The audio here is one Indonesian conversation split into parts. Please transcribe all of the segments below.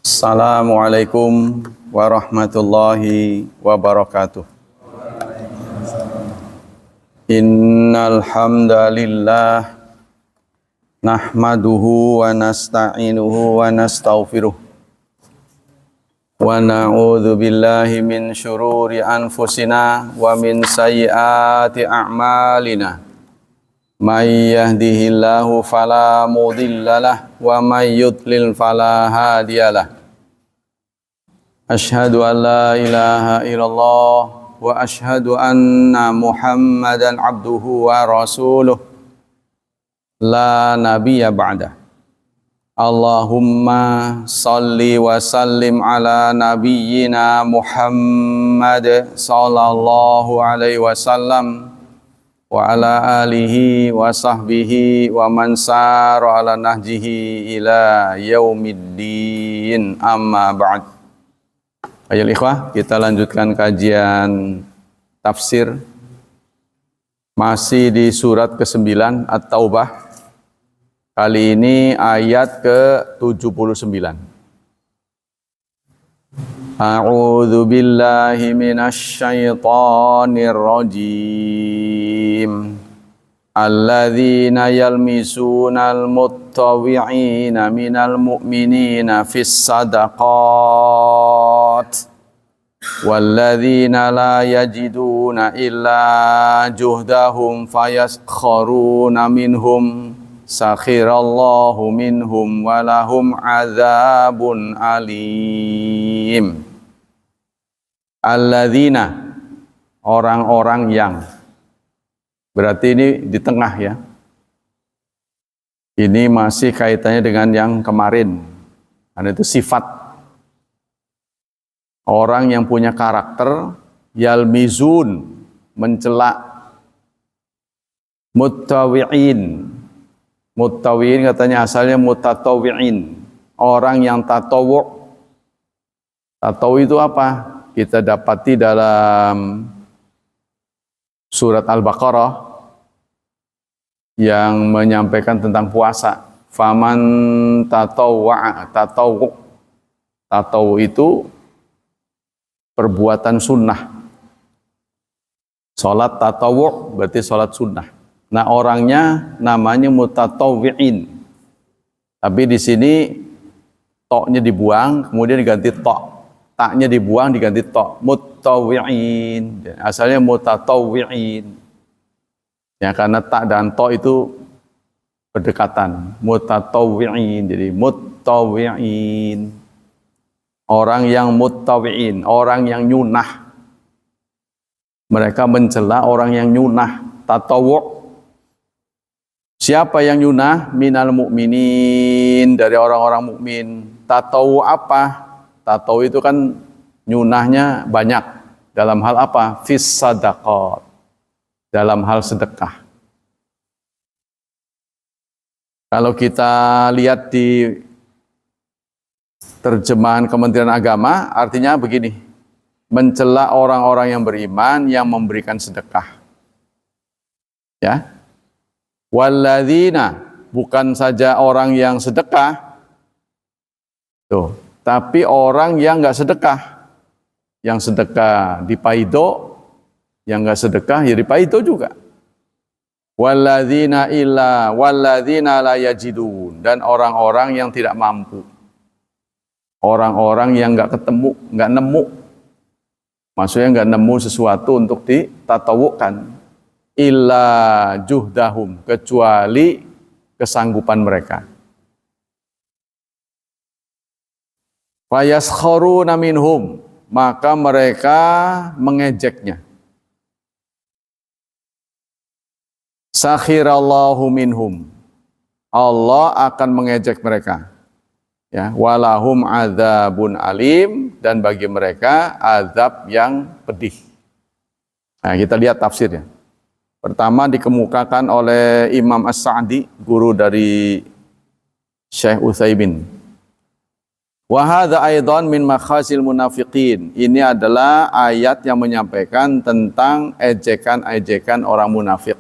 Assalamualaikum warahmatullahi wabarakatuh. Innal hamdalillah nahmaduhu wa nasta'inuhu wa nastaghfiruh wa na'udzu billahi min syururi anfusina wa min sayyiati a'malina. May yahdihillahu fala mudhillalah wa may yudlil fala hadiyalah. Asyhadu an la ilaha illallah wa asyhadu anna Muhammadan abduhu wa rasuluh la nabiyya ba'da. Allahumma salli wa sallim ala nabiyyina Muhammad sallallahu alaihi wasallam wa ala alihi wa sahbihi wa man sara ala nahjihi ila yaumiddin, amma ba'd. Ayo ikhwah, kita lanjutkan kajian tafsir masih di surat ke-9 At-Taubah. Kali ini ayat ke-79. A'udzu billahi minasy syaithanir rajim. Alladzina yalmisunal muttawwi'ina minal mu'minina fis sadaqat walladzina la yajiduna illa juhdahum fayaskharuna minhum sakhirallahu minhum walahum adzabun alim. Alladzina, orang-orang yang, berarti ini di tengah ya. Ini masih kaitannya dengan yang kemarin. Karena itu sifat orang yang punya karakter yalmizun, mencela, muttawi'in. Muttawi'in katanya asalnya mutatawwi'in, orang yang tatawu'. Tatawu itu apa? Kita dapati dalam surat Al-Baqarah yang menyampaikan tentang puasa. Faman tatawwa'a, tatawu itu perbuatan sunnah. Salat tatawu berarti salat sunnah. Nah, orangnya namanya mutatawwi'in. Tapi di sini toknya dibuang, kemudian diganti tok. Taknya dibuang diganti tok. Muttawwi'in. Asalnya mutatawwi'in. Ya, karena tak dan tok itu berdekatan. Mutatawwi'in. Jadi muttawwi'in. Orang yang muttawwi'in, orang yang nyunah. Mereka mencela orang yang nyunah, tatawu'. Siapa yang nyunah? Minal mu'minin, dari orang-orang mukmin. Tatawu' apa? Tatawu itu kan nyunahnya banyak. Dalam hal apa? Fis sadaqat, dalam hal sedekah. Kalau kita lihat di terjemahan Kementerian Agama, artinya begini: mencela orang-orang yang beriman yang memberikan sedekah. Ya. Walladzina, bukan saja orang yang sedekah. Tuh, tapi orang yang enggak sedekah. Yang sedekah di paido, yang enggak sedekah ya di paido juga. Walladzina la yajidun, dan orang-orang yang tidak mampu. Orang-orang yang enggak ketemu, enggak nemu. Maksudnya enggak nemu sesuatu untuk ditatawukan. Illa juhdahum, kecuali kesanggupan mereka. Fayaskharuna minhum, maka mereka mengejeknya. Sakhirallahu minhum, Allah akan mengejek mereka. Ya, walahum adzabun alim, dan bagi mereka azab yang pedih. Nah, kita lihat tafsirnya. Pertama dikemukakan oleh Imam As-Sa'di, guru dari Syekh Utsaimin. Wa hadza aidan min makhasil munafiqin. Ini adalah ayat yang menyampaikan tentang ejekan-ejekan orang munafik.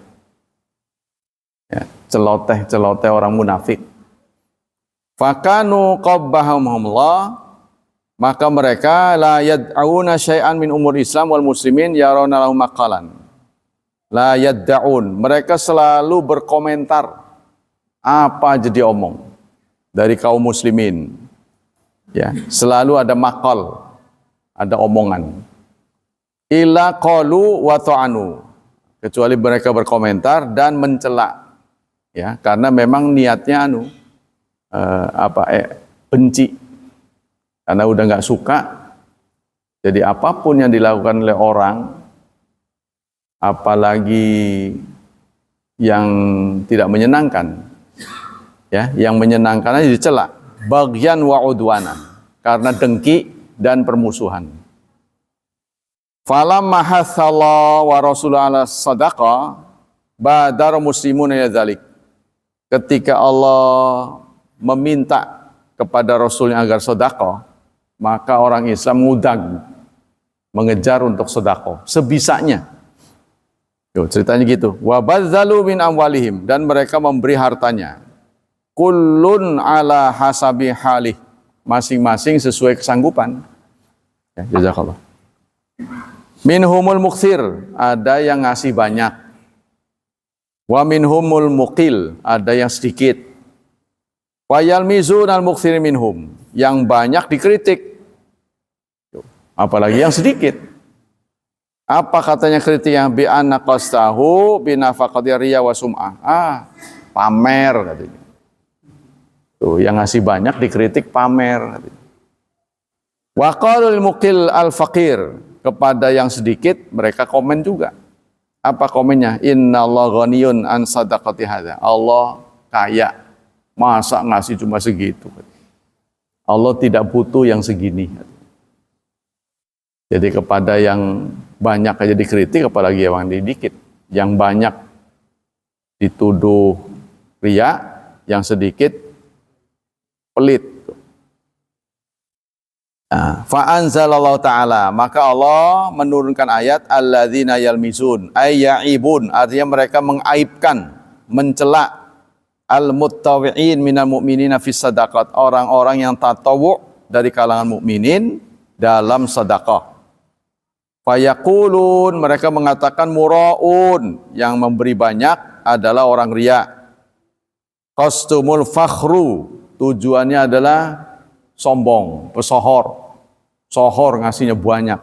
Ya. celoteh-celoteh orang munafik. Fakanu qabbahumullah, maka mereka la yad'una syai'an min umur Islam wal muslimin yarawna lahu maqalan. La yad'un, mereka selalu berkomentar apa aja dia omong dari kaum muslimin. Ya, selalu ada maqal, ada omongan. Illa qalu wa ta'anu, kecuali mereka berkomentar dan mencela. Ya, karena memang niatnya benci. Karena udah nggak suka, jadi apapun yang dilakukan oleh orang, apalagi yang tidak menyenangkan, ya, yang menyenangkan aja dicela, baghyan wa udwanan, karena dengki dan permusuhan. Falamma hathallahu wa rasulullah ala sadaqah badar muslimun ila dzalik. Ketika Allah meminta kepada Rasulnya agar sedekah, maka orang Islam mudah mengejar untuk sedekah sebisanya. Ceritanya gitu. Wa bazzalu min amwalihim, dan mereka memberi hartanya. Kullun ala hasabi halih, masing-masing sesuai kesanggupan. Ya, jazakallah. Minhumul mukthir, ada yang ngasih banyak. Wa minhumul muqil, ada yang sedikit. Wa yalmizun al-mukthir minhum, yang banyak dikritik. Apalagi yang sedikit. Apa katanya kritiknya? Bi anna qastahu bi nafaqati riya wa sum'ah. Pamer katanya. Tuh, yang ngasih banyak dikritik pamer katanya. Wa qalul muqil al-faqir, kepada yang sedikit mereka komen juga. Apa komennya? Innallaha ghaniyun an sadaqati hadza. Allah kaya, masa ngasih cuma segitu. Allah tidak butuh yang segini. Jadi kepada yang banyak aja dikritik, apalagi yang dikit. Yang banyak dituduh riya, yang sedikit pelit. Fa'anzalallahu ta'ala, maka Allah menurunkan ayat alladzina yalmizun ay ya'ibun, artinya mereka mengaibkan, mencela al-muttawi'in minal mu'minina fis sadaqat, orang-orang yang tatawu' dari kalangan mukminin dalam sedekah. Fayaqulun, mereka mengatakan mura'un, yang memberi banyak adalah orang riya. Qastumul fakhru, tujuannya adalah sombong, pesohor. Sohor ngasihnya banyak.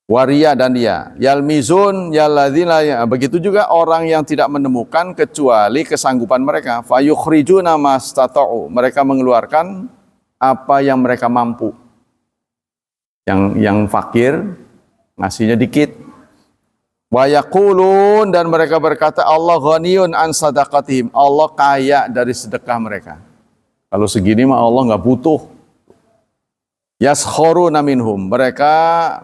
Waria dan dia. Yalmizun yalladzina, begitu juga orang yang tidak menemukan kecuali kesanggupan mereka. Fayukhrijuna mastata'u, mereka mengeluarkan apa yang mereka mampu. Yang fakir ngasihnya dikit. Wa yaqulun, dan mereka berkata Allah ghaniyun an sadaqatihim, Allah kaya dari sedekah mereka. Kalau segini mah Allah nggak butuh. Yaskhuruna minhum, mereka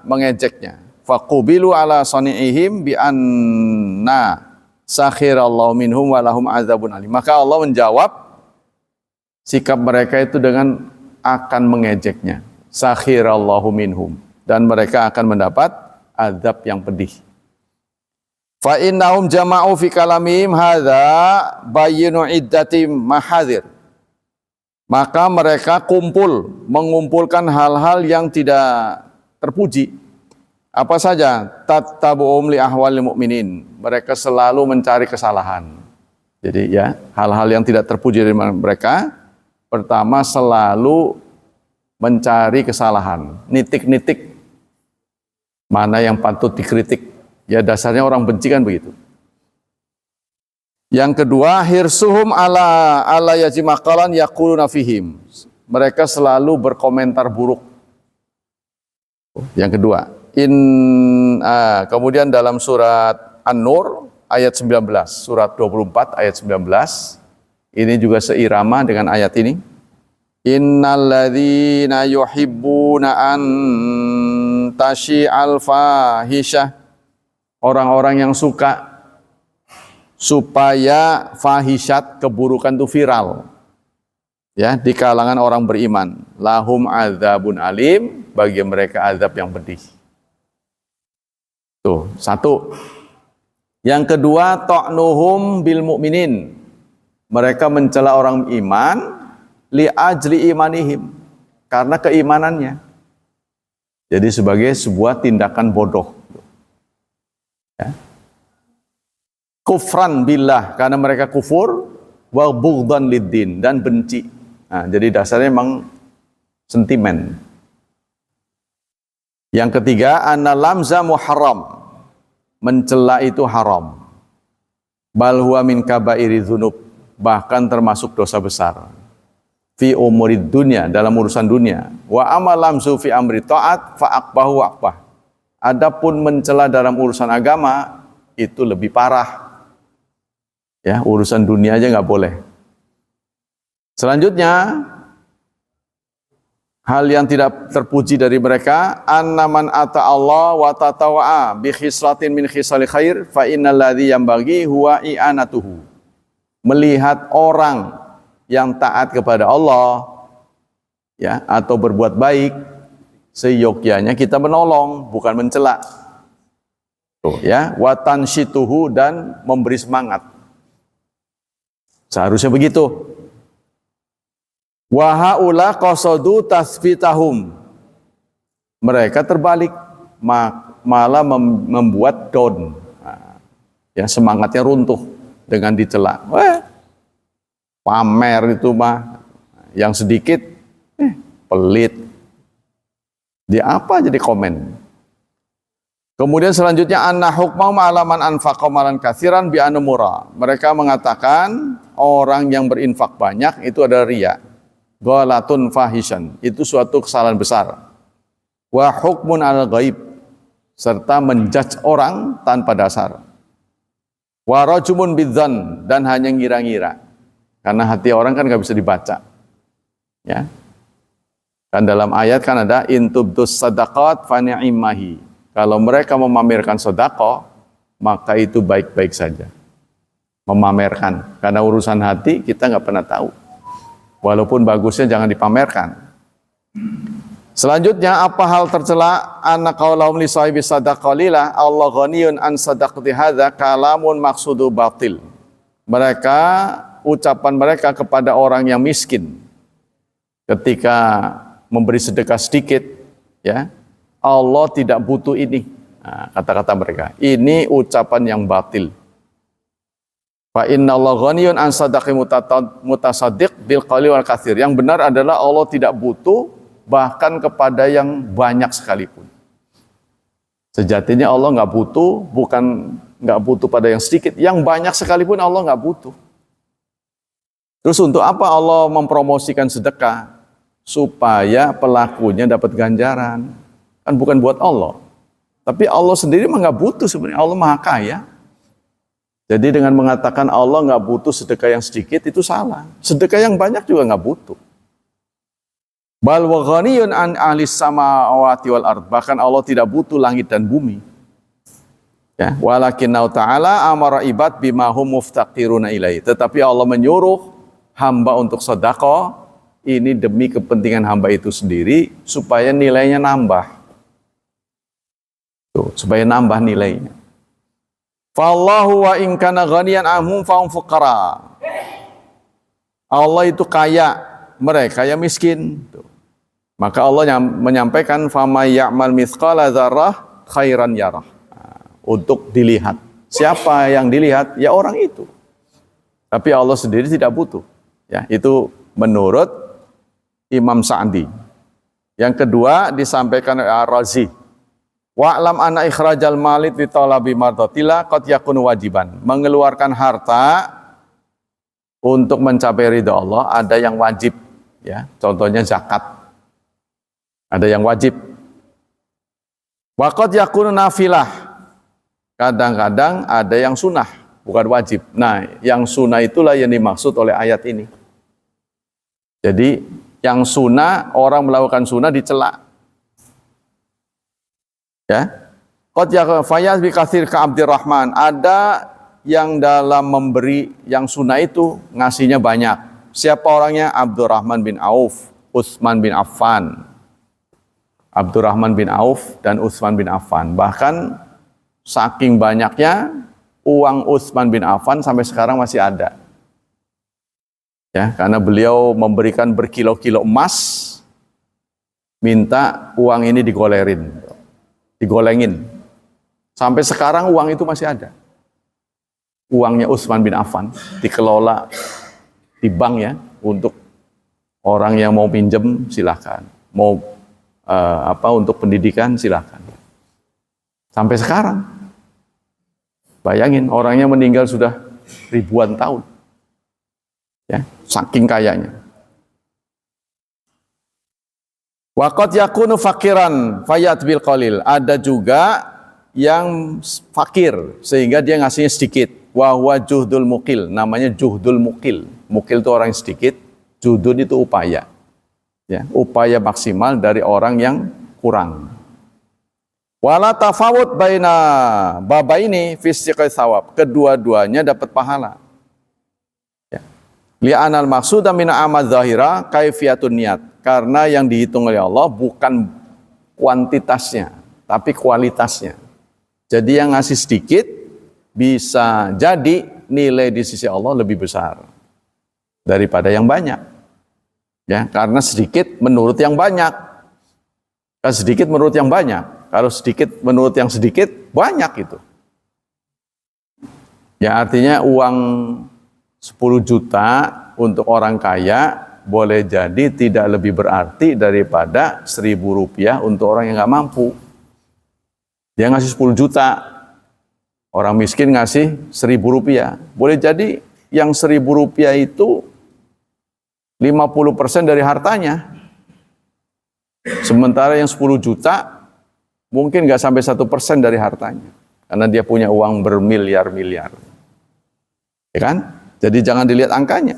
mengejeknya. Faqubilu ala sani'ihim bi anna sakhirallahu minhum wa lahum adzabun alim. Maka Allah menjawab sikap mereka itu dengan akan mengejeknya. Sakhirallahu minhum, dan mereka akan mendapat azab yang pedih. Fa innahum jama'u fi kalamihim hadza bayyinu iddatim mahadir. Maka mereka mengumpulkan hal-hal yang tidak terpuji. Apa saja? Tattabu'um li ahwalil mu'minin. Mereka selalu mencari kesalahan. Jadi ya, hal-hal yang tidak terpuji dari mereka, pertama selalu mencari kesalahan, nitik-nitik mana yang patut dikritik. Ya dasarnya orang benci kan begitu. Yang kedua, hirsuhum ala yajimakalan yaquluna fihim. Mereka selalu berkomentar buruk. Yang kedua, kemudian dalam surat An-Nur ayat 19, surat 24 ayat 19, ini juga seirama dengan ayat ini. Innalladzina yuhibbuna an tasyi'al fahisyah, orang-orang yang suka supaya fahisyat, keburukan itu viral ya di kalangan orang beriman. Lahum adzabun alim, bagi mereka azab yang pedih. Tuh, satu. Yang kedua, ta'nuhum bil mu'minin. Mereka mencela orang iman li ajli imanihim, karena keimanannya. Jadi sebagai sebuah tindakan bodoh. Ya. Kufran billah, karena mereka kufur, wa bughdan liddin, dan benci. Nah, jadi dasarnya memang sentimen. Yang ketiga, anna lamza muharram. Mencela itu haram. Bal huwa min kabairi dzunub, bahkan termasuk dosa besar. Fi umurid dunya, dalam urusan dunia. Wa amal lamzu fi amri ta'at fa aqbahu aqbah. Adapun mencela dalam urusan agama itu lebih parah. Ya, urusan dunia aja nggak boleh. Selanjutnya, hal yang tidak terpuji dari mereka, annaman ata Allah wa tatawa'a bi khislatin min khisali khair fa innal ladzi yanbaghi huwa i'anatuhu. Melihat orang yang taat kepada Allah, ya, atau berbuat baik, seyogyanya kita menolong, bukan mencela. Tuh, ya, wa tansyituhu, dan memberi semangat. Seharusnya begitu. Wa haula qasadu tasfitahum. Mereka terbalik, malah membuat down. Ya, semangatnya runtuh dengan dicela. Pamer itu mah yang sedikit pelit. Dia apa jadi komen. Kemudian selanjutnya anna hukmahum ala man anfaqa malan katsiran bi anumura. Mereka mengatakan orang yang berinfak banyak itu adalah riya. Ghalatun fahishan, itu suatu kesalahan besar. Wa hukmun al ghaib, serta menjudge orang tanpa dasar. Wa rajumun bidzan, dan hanya ngira-ngira. Karena hati orang kan nggak bisa dibaca. Ya. Kan dalam ayat kan ada intubdus sadaqat fa ni'mahi. Kalau mereka memamerkan sedekah, maka itu baik-baik saja. Memamerkan, karena urusan hati kita nggak pernah tahu. Walaupun bagusnya jangan dipamerkan. Selanjutnya, apa hal tercela? Anna qaulahum li sahibi sadaqalillah Allah ghaniyun an sadaqati hadza kalamun maqsudu batil. Mereka, ucapan mereka kepada orang yang miskin ketika memberi sedekah sedikit, ya, Allah tidak butuh ini. Nah, kata-kata mereka, ini ucapan yang batil. Fa innallaha ghaniyun an sadaqi mutasaddiq bil qalil wal katsir. Yang benar adalah Allah tidak butuh bahkan kepada yang banyak sekalipun. Sejatinya Allah nggak butuh, bukan nggak butuh pada yang sedikit, yang banyak sekalipun Allah nggak butuh. Terus untuk apa Allah mempromosikan sedekah? Supaya pelakunya dapat ganjaran. Kan bukan buat Allah. Tapi Allah sendiri mah nggak butuh sebenarnya. Allah Maha Kaya. Jadi dengan mengatakan Allah nggak butuh sedekah yang sedikit itu salah. Sedekah yang banyak juga nggak butuh. Bal wa ghaniyun an ahlis samawati wal ard. Bahkan Allah tidak butuh langit dan bumi. Ya, walakinna ta'ala amara ibad bima hum muftaqiruna ilaihi. Tetapi Allah menyuruh hamba untuk sedekah ini demi kepentingan hamba itu sendiri supaya nilainya nambah. Tuh, supaya nambah nilainya. Fallahu wa in kana ghaniyan anhum fahum fuqara. Allah itu kaya, mereka yang miskin. Tuh. Maka Allah menyampaikan famay ya'mal mithqala dzarrah khairan yarah. Untuk dilihat. Siapa yang dilihat? Ya orang itu. Tapi Allah sendiri tidak butuh. Ya, itu menurut Imam Sa'di. Yang kedua disampaikan oleh Ar-Razi. Wa'lam anna ikhrajal malit li talabi mardatillah qad yakunu wajiban. Mengeluarkan harta untuk mencapai ridha Allah ada yang wajib, ya. Contohnya zakat. Ada yang wajib. Wa qad yakunu nafilah. Kadang-kadang ada yang sunnah, bukan wajib. Nah, yang sunnah itulah yang dimaksud oleh ayat ini. Jadi, yang sunnah, orang melakukan sunnah dicela. Ya. Qad yafayaz bi katsir ka Abdurrahman. Ada yang dalam memberi yang sunnah itu ngasihnya banyak. Siapa orangnya? Abdurrahman bin Auf, Utsman bin Affan. Abdurrahman bin Auf dan Utsman bin Affan. Bahkan saking banyaknya uang Utsman bin Affan sampai sekarang masih ada. Ya, karena beliau memberikan berkilo-kilo emas, minta uang ini digolengin. Sampai sekarang uang itu masih ada. Uangnya Utsman bin Affan dikelola di bank ya, untuk orang yang mau pinjem silahkan, mau untuk pendidikan silahkan. Sampai sekarang, bayangin orangnya meninggal sudah ribuan tahun. Ya, saking kayanya. Waqad yakunu fakiran fayat bil qalil. Ada juga yang fakir sehingga dia ngasihnya sedikit. Wa huwa juhdul mukil, namanya juhdul mukil. Mukil itu orang yang sedikit, juhdun itu upaya. Ya, upaya maksimal dari orang yang kurang. Wala tafawut baina babaini fi istiqai thawab. Kedua-duanya dapat pahala. Li'anal maqsuda min amal zahira kaifiyatun niat. Karena yang dihitung oleh Allah bukan kuantitasnya, tapi kualitasnya. Jadi yang ngasih sedikit bisa jadi nilai di sisi Allah lebih besar daripada yang banyak. Ya, karena sedikit menurut yang banyak. Kalau sedikit menurut yang banyak, kalau sedikit menurut yang sedikit, banyak itu. Ya, artinya uang 10 juta untuk orang kaya boleh jadi tidak lebih berarti daripada 1.000 rupiah untuk orang yang nggak mampu. Dia ngasih 10 juta, orang miskin ngasih 1.000 rupiah. Boleh jadi yang 1.000 rupiah itu 50% dari hartanya. Sementara yang 10 juta mungkin nggak sampai 1% dari hartanya. Karena dia punya uang bermiliar-miliar. Ya kan? Jadi jangan dilihat angkanya.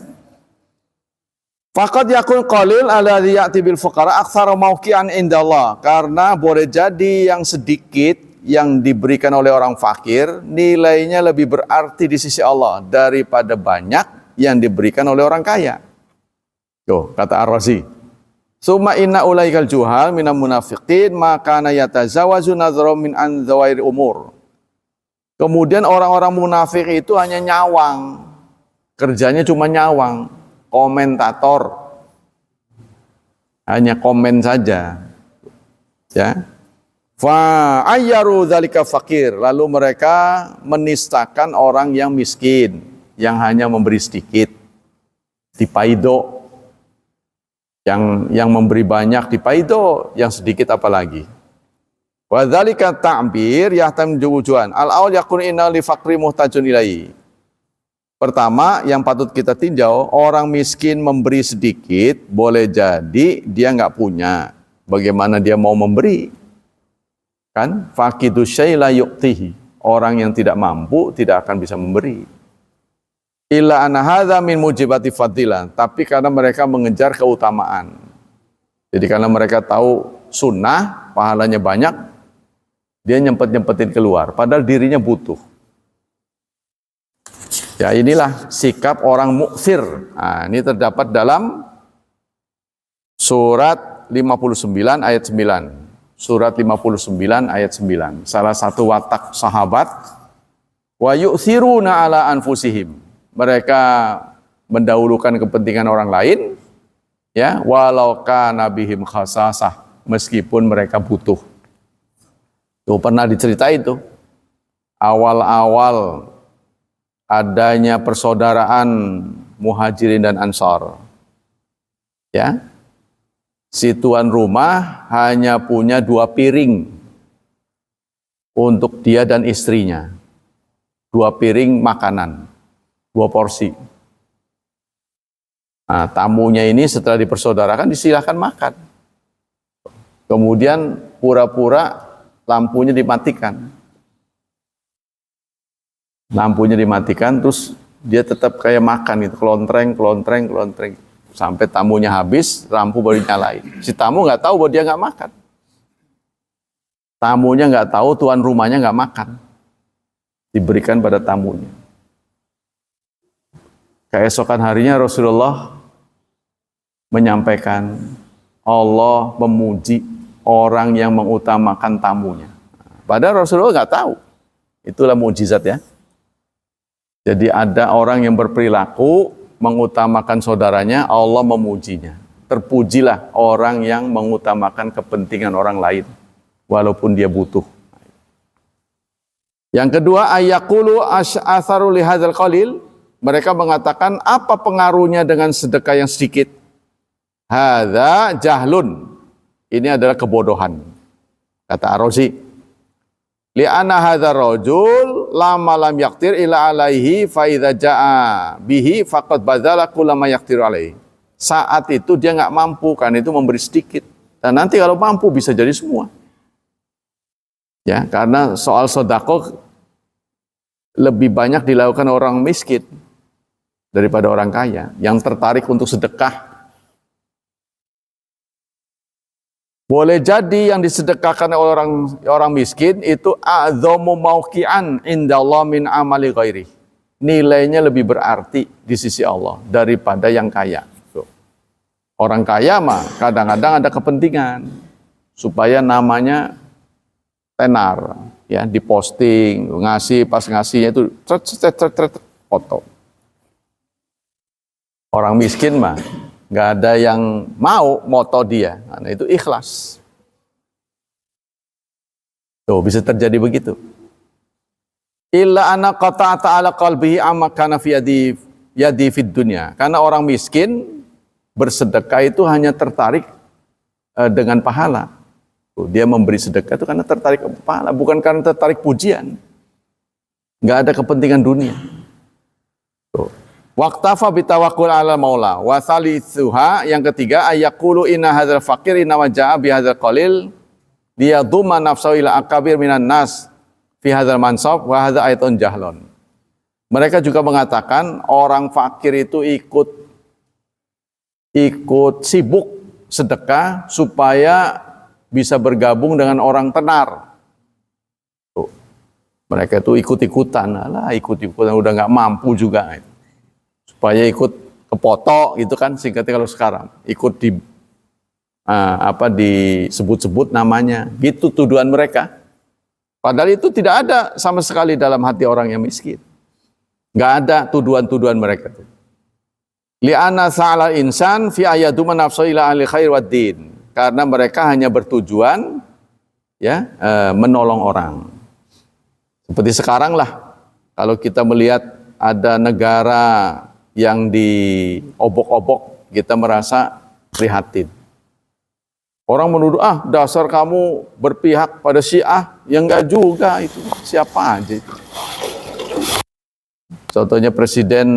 Faqad yakun qalil alladhi ya'ti bil fuqara aktsara mawqi'an indallah. Karena boleh jadi yang sedikit yang diberikan oleh orang fakir nilainya lebih berarti di sisi Allah daripada banyak yang diberikan oleh orang kaya. Tuh, kata Ar-Razi. Summa inna ulaikal juhal minal munafiqin maka yatazawazu nadhrum min anzawair umur. Kemudian orang-orang munafik itu hanya nyawang. Kerjanya cuma nyawang, komentator. Hanya komen saja. Ya. Fa ayyaru dzalika fakir, lalu mereka menistakan orang yang miskin, yang hanya memberi sedikit. Dipaido. Yang memberi banyak dipaido, yang sedikit apalagi. Wa dzalika ta'bir yahtam wujuhan. Al-aul yakun inna li faqri muhtajun ilaihi. Pertama, yang patut kita tinjau, orang miskin memberi sedikit, boleh jadi dia nggak punya. Bagaimana dia mau memberi? Kan? Faqidu syai' la yu'tihi. Orang yang tidak mampu tidak akan bisa memberi. Illa anna hadza min mujibati fadilah. Tapi karena mereka mengejar keutamaan. Jadi karena mereka tahu sunnah, pahalanya banyak, dia nyempet-nyempetin keluar. Padahal dirinya butuh. Ya inilah sikap orang mu'thir. Nah, ini terdapat dalam surat 59 ayat 9. Surat 59 ayat 9. Salah satu watak sahabat. Wa yu'thiruna ala anfusihim. Mereka mendahulukan kepentingan orang lain. Ya, walau kana bihim khasasah. Meskipun mereka butuh. Tuh pernah diceritain tuh. Awal-awal adanya persaudaraan Muhajirin dan Ansar. Ya. Si tuan rumah hanya punya 2 piring untuk dia dan istrinya. 2 piring makanan, 2 porsi. Nah, tamunya ini setelah dipersaudarakan disilahkan makan. Kemudian pura-pura lampunya dimatikan. Lampunya dimatikan, terus dia tetap kayak makan gitu, kelontreng. Sampai tamunya habis, lampu baru nyalain. Si tamu nggak tahu bahwa dia nggak makan. Tamunya nggak tahu, tuan rumahnya nggak makan. Diberikan pada tamunya. Keesokan harinya Rasulullah menyampaikan, Allah memuji orang yang mengutamakan tamunya. Padahal Rasulullah nggak tahu. Itulah mukjizat ya. Jadi ada orang yang berperilaku mengutamakan saudaranya, Allah memujinya. Terpujilah orang yang mengutamakan kepentingan orang lain walaupun dia butuh. Yang kedua, ayaqulu as'atharu li hadzal qalil. Mereka mengatakan, apa pengaruhnya dengan sedekah yang sedikit? Hadza jahlun. Ini adalah kebodohan. Kata Ar-Razi. Li'anna hadzal rajul lama lam yaqtir ila alaihi fa idza jaa bihi faqad badzala kullama yaqtiru alaihi. Saat itu dia nggak mampu, karena itu memberi sedikit. Dan nanti kalau mampu bisa jadi semua. Ya, karena soal sedekah lebih banyak dilakukan orang miskin daripada orang kaya yang tertarik untuk sedekah. Boleh jadi yang disedekahkan oleh orang miskin itu a'dhamu mauqi'an indallah min amali ghairi. Nilainya lebih berarti di sisi Allah daripada yang kaya. Orang kaya mah kadang-kadang ada kepentingan supaya namanya tenar, ya, diposting, ngasih, pas ngasihnya itu foto. Orang miskin mah nggak ada yang mau moto dia, karena itu ikhlas. Tuh bisa terjadi begitu. Illa anna qata'ata ala qalbihi amma kana fi yadi fid dunya. Karena orang miskin bersedekah itu hanya tertarik dengan pahala. Tuh, dia memberi sedekah itu karena tertarik pahala, bukan karena tertarik pujian. Nggak ada kepentingan dunia. Tuh. Waqtafa bitawakkul ala maula wa thalithuha, yang ketiga ayaqulu inna hadzal faqir inna waja'a bi hadzal qalil liyadhumma nafsahu ila akabir minan nas fi hadzal mansab wa hadza ayatun jahlun. Mereka juga mengatakan orang fakir itu ikut sibuk sedekah supaya bisa bergabung dengan orang tenar. Tuh. Mereka itu ikut-ikutan, ikut-ikutan udah nggak mampu juga. Supaya ikut kepoto gitu kan, singkatnya kalau sekarang ikut disebut-sebut namanya, gitu tuduhan mereka. Padahal itu tidak ada sama sekali dalam hati orang yang miskin. Nggak ada tuduhan-tuduhan mereka. Li'anna sa'ala insan fi ayaduma nafsu ila ahli khair wad din. Karena mereka hanya bertujuan ya menolong orang. Seperti sekarang lah, kalau kita melihat ada negara yang diobok-obok, kita merasa prihatin. Orang menuduh, dasar kamu berpihak pada Syiah, yang enggak juga itu, siapa aja itu. Contohnya presiden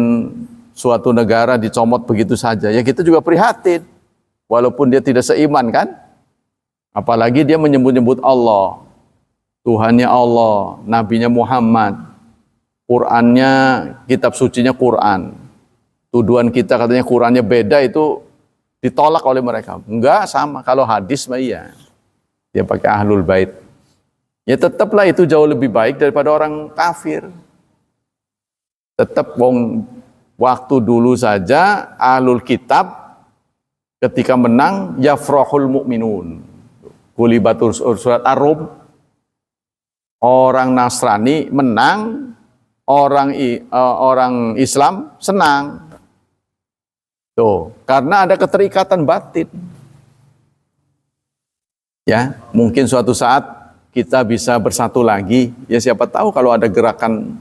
suatu negara dicomot begitu saja, ya kita juga prihatin, walaupun dia tidak seiman kan. Apalagi dia menyebut-nyebut Allah, Tuhannya Allah, Nabinya Muhammad, Qurannya, kitab sucinya Quran. Tuduhan kita katanya Qurannya beda, itu ditolak oleh mereka. Enggak, sama. Kalau hadis mah iya. Dia pakai ahlul bait. Ya tetaplah itu jauh lebih baik daripada orang kafir. Tetap waktu dulu saja ahlul kitab ketika menang yafrahul mu'minun. Gulibatul surat Ar-Rum. Orang Nasrani menang, orang Islam senang. Tuh, karena ada keterikatan batin. Ya, mungkin suatu saat kita bisa bersatu lagi. Ya siapa tahu kalau ada gerakan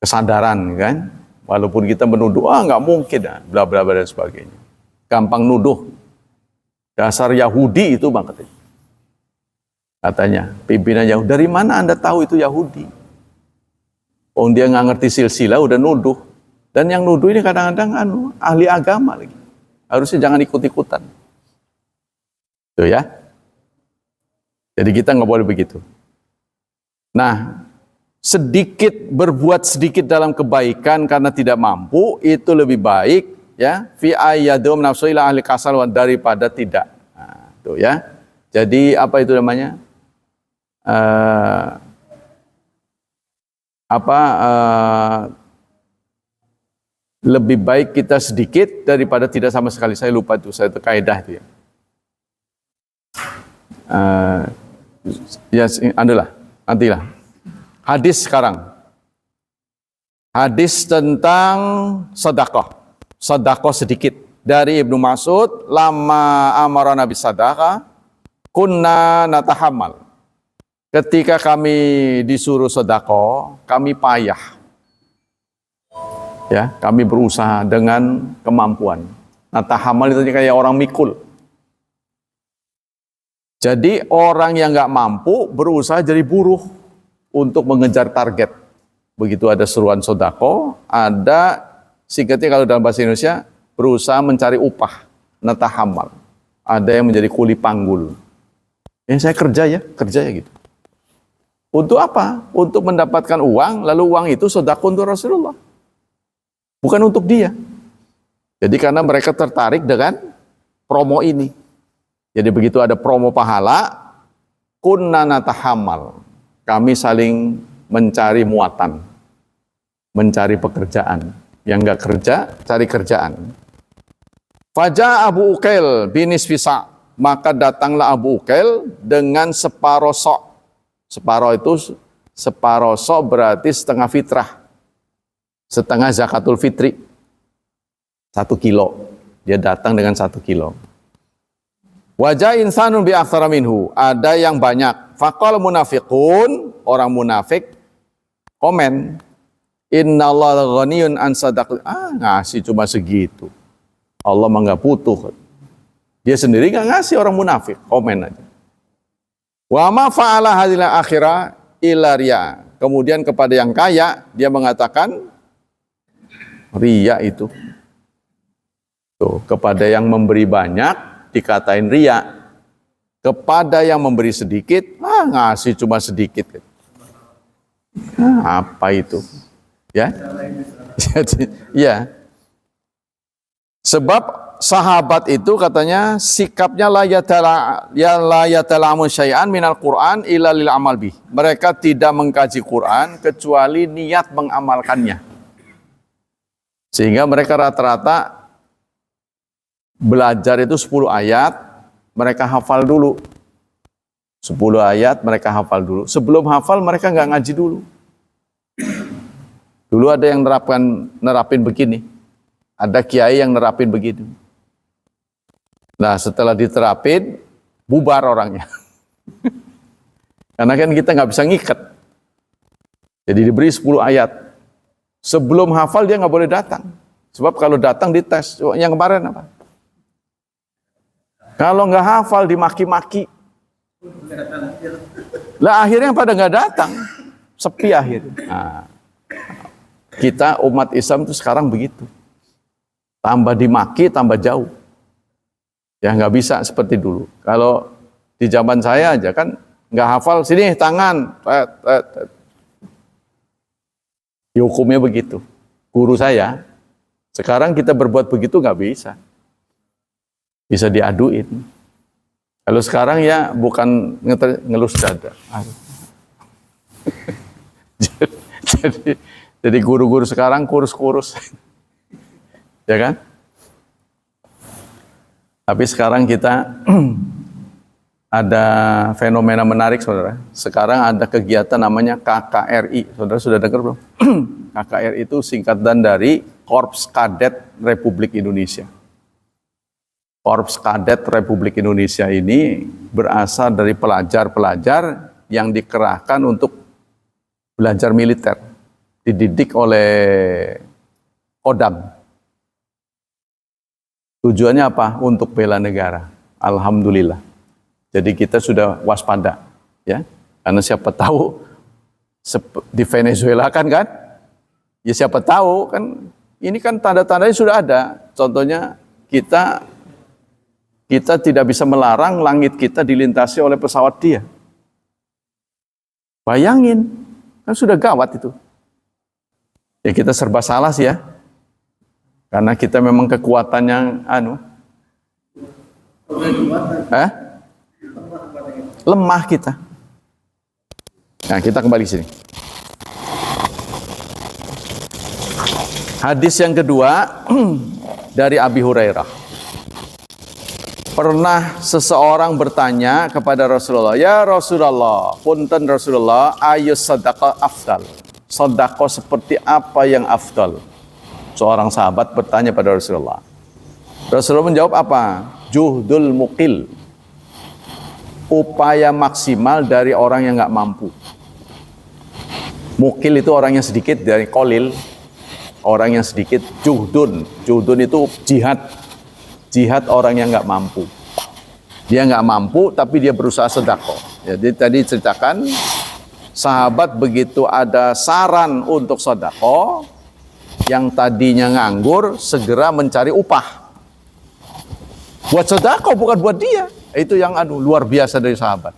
kesadaran kan. Walaupun kita menuduh, nggak mungkin, bla bla bla dan sebagainya. Gampang nuduh. Dasar Yahudi itu bang katanya. Pimpinan Yahudi, dari mana Anda tahu itu Yahudi? Dia nggak ngerti silsilah udah nuduh. Dan yang nuduh ini kadang-kadang ahli agama lagi. Harusnya jangan ikut-ikutan. Tuh ya. Jadi kita nggak boleh begitu. Nah, berbuat sedikit dalam kebaikan karena tidak mampu itu lebih baik ya. Fi ayyadum nafsu ila ahli kasal daripada tidak. Nah, tuh ya. Jadi apa itu namanya? Lebih baik kita sedikit daripada tidak sama sekali. Saya lupa itu, saya kaidah itu ya. Ya, nantilah. Hadis sekarang. Hadis tentang sedekah. Sedekah sedikit. Dari Ibnu Mas'ud, lama amara Nabi sedekah, kunna natahammal. Ketika kami disuruh sedekah, kami payah. Ya, kami berusaha dengan kemampuan. Natahammal itu kayak orang mikul. Jadi orang yang nggak mampu berusaha jadi buruh untuk mengejar target. Begitu ada seruan sodako, ada singkatnya kalau dalam bahasa Indonesia berusaha mencari upah, natahamal. Ada yang menjadi kuli panggul. Ya saya kerja ya gitu. Untuk apa? Untuk mendapatkan uang, lalu uang itu sodako untuk Rasulullah. Bukan untuk dia. Jadi karena mereka tertarik dengan promo ini. Jadi begitu ada promo pahala, kunna natahammal. Kami saling mencari muatan, mencari pekerjaan. Yang enggak kerja, cari kerjaan. Faja Abu Ukail binis fisa, maka datanglah Abu Ukail dengan separuh sok. Separuh itu separuh sok berarti setengah fitrah, setengah zakatul fitri, 1 kilo. Dia datang dengan 1 kilo. Wajah insanun bi aktsara minhu, ada yang banyak. Faqal munafiqun, orang munafik komen, innallaha ghaniyun an sadaqah. Ngasih cuma segitu. Allah mah enggak butuh. Dia sendiri enggak ngasih, orang munafik, komen aja. Wa ma fa'ala hadhil akhirah illa riya. Kemudian kepada yang kaya dia mengatakan riya itu. Tuh, kepada yang memberi banyak dikatain riya, kepada yang memberi sedikit, ngasih cuma sedikit. Apa itu? Ya, jadi, ya. Sebab sahabat itu katanya sikapnya la yatalamu syai'an minal Qur'an illa lil amal bih. Mereka tidak mengkaji Quran kecuali niat mengamalkannya. Sehingga mereka rata-rata belajar itu 10 ayat, mereka hafal dulu. 10 ayat mereka hafal dulu. Sebelum hafal mereka nggak ngaji dulu. Dulu ada yang nerapin begini. Ada kiai yang nerapin begitu. Nah setelah diterapin, bubar orangnya. Karena kan kita nggak bisa ngikat. Jadi diberi 10 ayat. Sebelum hafal dia nggak boleh datang. Sebab kalau datang dites, yang kemarin apa? Kalau nggak hafal dimaki-maki. Lah akhirnya pada nggak datang. Sepi akhirnya. Nah, kita umat Islam itu sekarang begitu. Tambah dimaki, tambah jauh. Ya nggak bisa seperti dulu. Kalau di zaman saya aja kan nggak hafal, sini tangan. Ya, hukumnya begitu. Guru saya. Sekarang kita berbuat begitu nggak bisa. Bisa diaduin. Kalau sekarang ya bukan ngelus dada. jadi guru-guru sekarang kurus-kurus. Ya kan? Tapi sekarang kita ada fenomena menarik, saudara. Sekarang ada kegiatan namanya KKRI. Saudara sudah dengar belum? KKRI itu singkatan dari Korps Kadet Republik Indonesia. Korps Kadet Republik Indonesia ini berasal dari pelajar-pelajar yang dikerahkan untuk belajar militer, dididik oleh Kodam. Tujuannya apa? Untuk bela negara. Alhamdulillah. Jadi kita sudah waspada, ya. Karena siapa tahu di Venezuela kan, ya siapa tahu kan, ini kan tanda-tandanya sudah ada. Contohnya kita tidak bisa melarang langit kita dilintasi oleh pesawat dia. Bayangin, kan sudah gawat itu. Ya kita serba salah sih ya. Karena kita memang kekuatan yang lemah kita. Nah, kita kembali sini. Hadis yang kedua dari Abi Hurairah. Pernah seseorang bertanya kepada Rasulullah, "Ya Rasulullah, punten Rasulullah, ayu sadaqah afdal?" sedekah seperti apa yang afdal? Seorang sahabat bertanya pada Rasulullah. Rasulullah menjawab apa? Juhdul muqil. Upaya maksimal dari orang yang nggak mampu. Mukil itu orang yang sedikit, dari kolil, orang yang sedikit. Juhdun itu jihad. Jihad orang yang nggak mampu. Dia nggak mampu tapi dia berusaha sedekah. Jadi tadi ceritakan sahabat begitu ada saran untuk sedekah, yang tadinya nganggur segera mencari upah. Buat sedekah bukan buat dia. Itu yang luar biasa dari sahabat.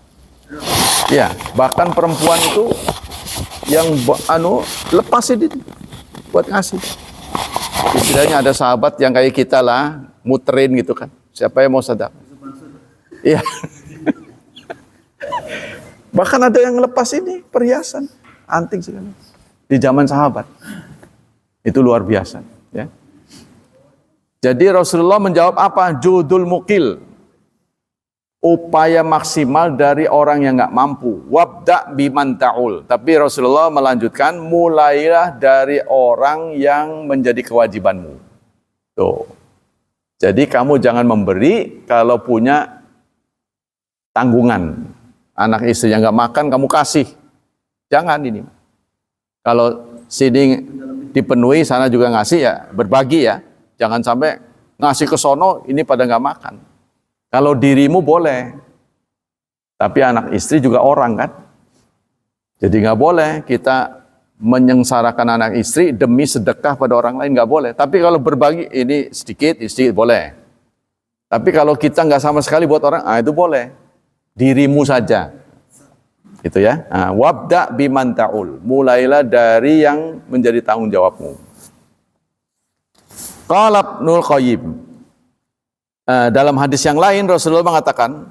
Ya, bahkan perempuan itu yang lepasin itu buat ngasih. Istilahnya ada sahabat yang kayak kita lah, muterin gitu kan. Siapa yang mau sedekah? Iya. Bahkan ada yang lepas ini perhiasan, anting segala di zaman sahabat. Itu luar biasa, ya. Jadi Rasulullah menjawab apa? Judul mukil. Upaya maksimal dari orang yang nggak mampu. Wabda biman ta'ul. Tapi Rasulullah melanjutkan, mulailah dari orang yang menjadi kewajibanmu. Tuh. Jadi kamu jangan memberi kalau punya tanggungan. Anak istri yang nggak makan kamu kasih. Jangan ini. Kalau sini dipenuhi, sana juga ngasih ya, berbagi ya. Jangan sampai ngasih ke sono, ini pada nggak makan. Kalau dirimu boleh, tapi anak istri juga orang kan. Jadi nggak boleh kita menyengsarakan anak istri demi sedekah pada orang lain, nggak boleh. Tapi kalau berbagi ini sedikit boleh. Tapi kalau kita nggak sama sekali buat orang, itu boleh. Dirimu saja, gitu ya. Wabda biman ta'ul, mulailah dari yang menjadi tanggung jawabmu. Qala Ibnul Qayyim, dalam hadis yang lain Rasulullah mengatakan,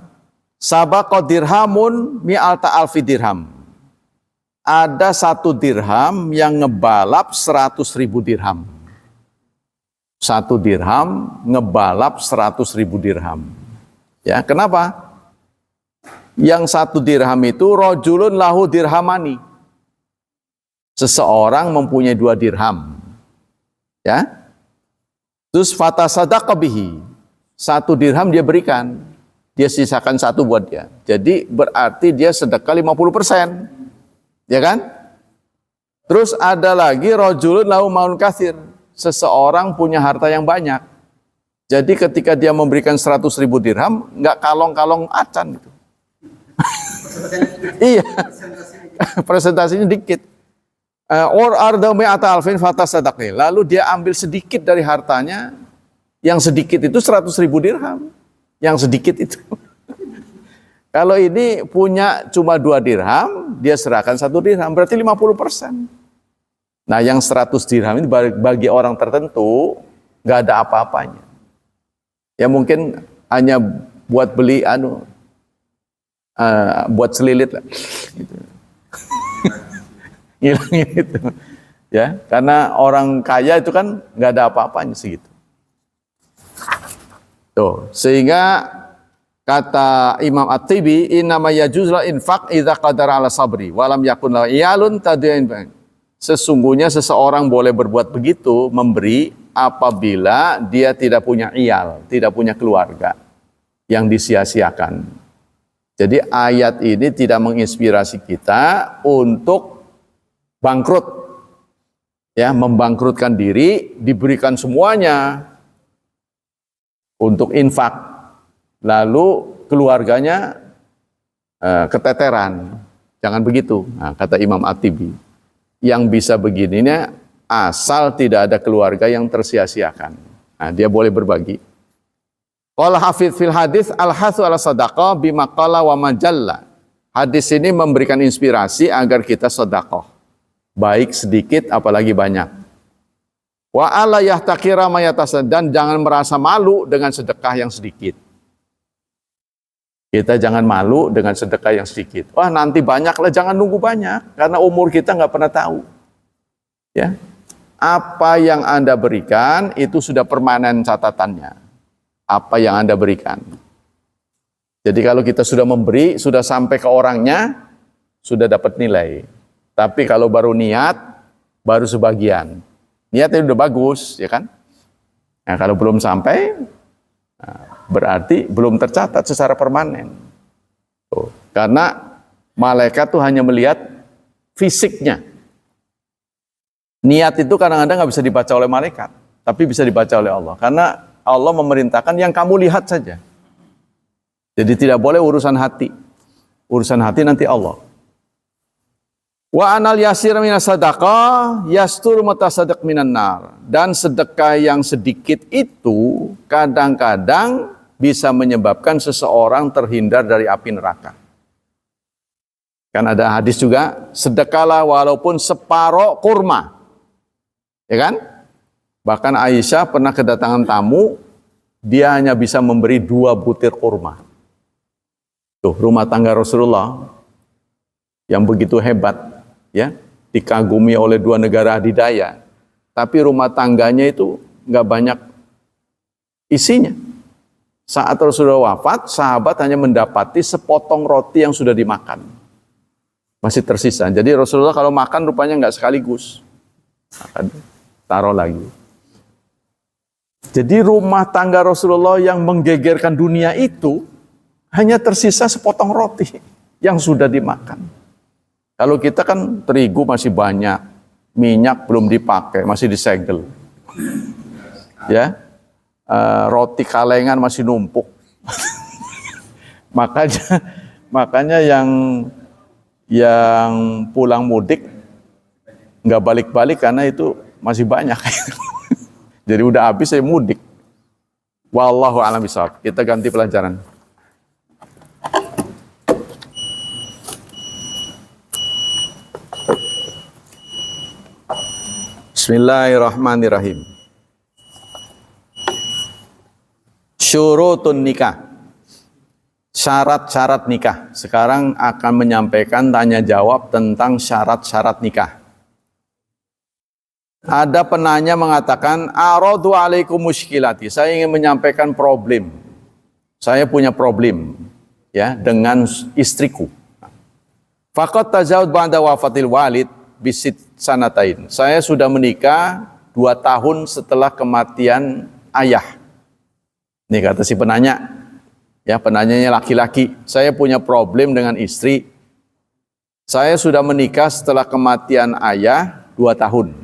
sabaqa dirhamun mi'alta alfi dirham. Ada 1 dirham yang ngebalap 100.000 dirham. 1 dirham ngebalap 100.000 dirham. Ya, kenapa? Yang 1 dirham itu rajulun lahu dirhamani. Seseorang mempunyai 2 dirham. Ya. Terus fatasaddaqa bihi. 1 dirham dia berikan. Dia sisakan 1 buat dia. Jadi berarti dia sedekah 50%. Ya kan? Terus ada lagi rajulun lahu maun katsir. Seseorang punya harta yang banyak. Jadi ketika dia memberikan 100.000 dirham, nggak kalong-kalong acan gitu. Iya. Presentasinya dikit. Or arda mi'ata alfin fatasaddaqi. Lalu dia ambil sedikit dari hartanya. Yang sedikit itu 100.000 dirham. Yang sedikit itu. Kalau ini punya cuma 2 dirham, dia serahkan 1 dirham, berarti 50%. Nah, yang 100 dirham ini bagi orang tertentu nggak ada apa-apanya. Ya mungkin hanya buat beli buat selilit lah. Gitu. Ngilangin itu. Ya, karena orang kaya itu kan nggak ada apa-apanya segitu. Tuh, sehingga kata Imam At-Tibi, innama yajuzul infaq idza qadara ala sabri wa lam yakun lahu iyalun tad'in. Sesungguhnya seseorang boleh berbuat begitu, memberi apabila dia tidak punya iyal, tidak punya keluarga yang disia-siakan. Jadi ayat ini tidak menginspirasi kita untuk bangkrut. Ya, membangkrutkan diri, diberikan semuanya untuk infak. Lalu keluarganya keteteran. Jangan begitu. Nah, kata Imam At-Tibi. Yang bisa begininya asal tidak ada keluarga yang tersia-siakan. Nah, dia boleh berbagi. Qala hafidz fil hadis al-hasu ala sadaqah bima qala wa majalla. Hadis ini memberikan inspirasi agar kita sedekah. Baik sedikit apalagi banyak. Wa ala yahtakira ma yatasad, dan jangan merasa malu dengan sedekah yang sedikit. Kita jangan malu dengan sedekah yang sedikit. Wah, nanti banyak lah, jangan nunggu banyak karena umur kita nggak pernah tahu. Ya. Apa yang Anda berikan itu sudah permanen catatannya. Apa yang Anda berikan. Jadi kalau kita sudah memberi, sudah sampai ke orangnya, sudah dapat nilai. Tapi kalau baru niat, baru sebagian. Niatnya udah bagus, ya kan? Nah, kalau belum sampai, berarti belum tercatat secara permanen. Tuh. Karena malaikat tuh hanya melihat fisiknya. Niat itu kadang-kadang nggak bisa dibaca oleh malaikat, tapi bisa dibaca oleh Allah. Karena Allah memerintahkan yang kamu lihat saja. Jadi tidak boleh urusan hati. Urusan hati nanti Allah. Wa anal yasir minas sadaqah yastur mutasaddiq minan nar. Dan sedekah yang sedikit itu kadang-kadang bisa menyebabkan seseorang terhindar dari api neraka. Kan ada hadis juga, sedekahlah walaupun separuh kurma. Ya kan? Bahkan Aisyah pernah kedatangan tamu, dia hanya bisa memberi 2 butir kurma. Tuh, rumah tangga Rasulullah yang begitu hebat. Ya, dikagumi oleh 2 negara adidaya, tapi rumah tangganya itu nggak banyak isinya. Saat Rasulullah wafat, sahabat hanya mendapati sepotong roti yang sudah dimakan, masih tersisa. Jadi Rasulullah kalau makan rupanya nggak sekaligus, akan taruh lagi. Jadi rumah tangga Rasulullah yang menggegerkan dunia itu hanya tersisa sepotong roti yang sudah dimakan. Kalau kita kan terigu masih banyak, minyak belum dipakai, masih disegel. Ya, roti kalengan masih numpuk. makanya yang pulang mudik nggak balik-balik karena itu masih banyak. Jadi udah habis saya mudik. Wallahu a'lam bishawab. Kita ganti pelajaran. Bismillahirrahmanirrahim. Syurutun nikah. Syarat-syarat nikah. Sekarang akan menyampaikan tanya jawab tentang syarat-syarat nikah. Ada penanya mengatakan, "Aradu alaikum muskilati." Saya ingin menyampaikan problem. Saya punya problem ya dengan istriku. Faqad tazawwaj ba'da wafatil walid bisit sanatain. Saya sudah menikah 2 tahun setelah kematian ayah. Ini kata si penanya. Ya, penanyanya laki-laki. Saya punya problem dengan istri. Saya sudah menikah setelah kematian ayah 2 tahun.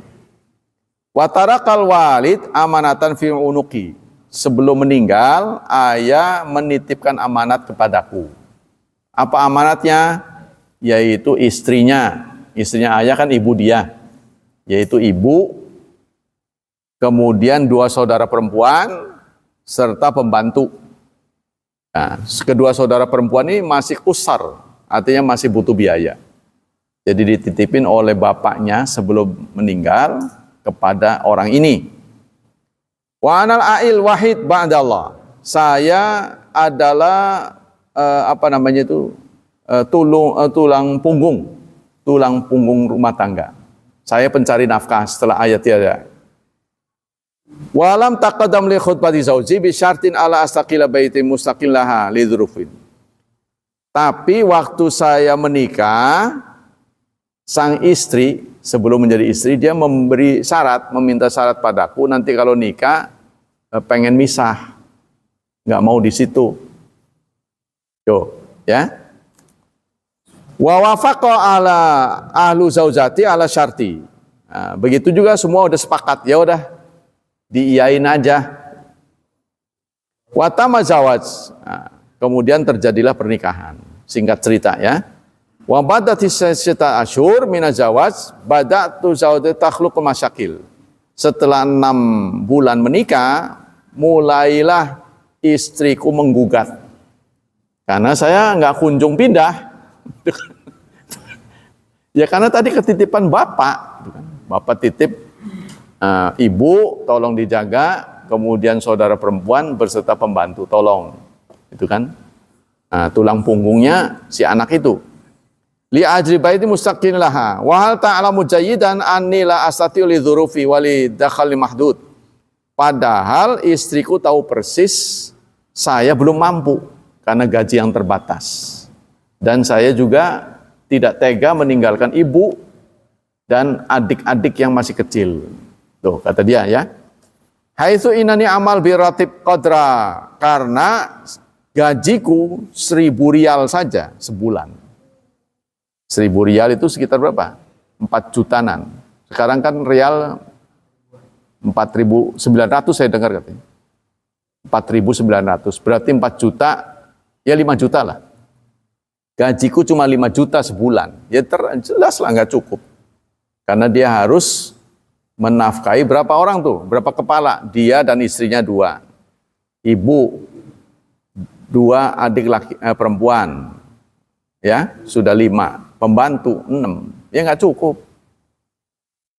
Wa tarakal walid amanatan fi unuki. Sebelum meninggal, ayah menitipkan amanat kepadaku. Apa amanatnya? Yaitu istrinya. Istrinya ayah kan ibu dia, yaitu ibu, kemudian 2 saudara perempuan, serta pembantu. Nah, kedua saudara perempuan ini masih kusar, artinya masih butuh biaya. Jadi dititipin oleh bapaknya sebelum meninggal kepada orang ini. Wa anal a'il wahid ba'dallah. Saya adalah tulang punggung rumah tangga. Saya pencari nafkah setelah ayat tiada. Walam taqaddam li khutbati zauji bi syartin ala astaqila baiti mustaqillaha li dzurufin. Tapi waktu saya menikah, sang istri sebelum menjadi istri dia memberi syarat, meminta syarat padaku nanti kalau nikah pengen misah. Enggak mau di situ. Yo, ya. Wa wafaqa ala ahlu zaujati ala syarti. Nah, begitu juga semua udah sepakat, ya udah diiyain aja. Wa tamazawaj. Nah, kemudian terjadilah pernikahan. Singkat cerita ya. Wa badati sita asyhur min azawaj badatu zaujati takhluqu masyakil. Setelah 6 bulan menikah, mulailah istriku menggugat. Karena saya nggak kunjung pindah. Ya karena tadi ketitipan bapak, bapak titip ibu tolong dijaga, kemudian saudara perempuan berserta pembantu tolong, itu kan tulang punggungnya si anak itu. Li ajri baiti mustaqin laha wa hal ta'lamu jayyidan anni la astati'u li dzurufi wa li dakhali mahdud. Padahal istriku tahu persis saya belum mampu karena gaji yang terbatas. Dan saya juga tidak tega meninggalkan ibu dan adik-adik yang masih kecil. Tuh kata dia ya. Haitsu inani amal biratib qadra, karena gajiku 1.000 rial saja sebulan. 1.000 rial itu sekitar berapa? 4 jutaan. Sekarang kan rial 4.900 saya dengar katanya. 4.900, berarti 4 juta, ya 5 juta lah. Gajiku cuma 5 juta sebulan, ya jelas lah nggak cukup. Karena dia harus menafkahi berapa orang tuh, berapa kepala? Dia dan istrinya 2, ibu 2, adik laki, perempuan, ya sudah 5, pembantu 6, ya nggak cukup.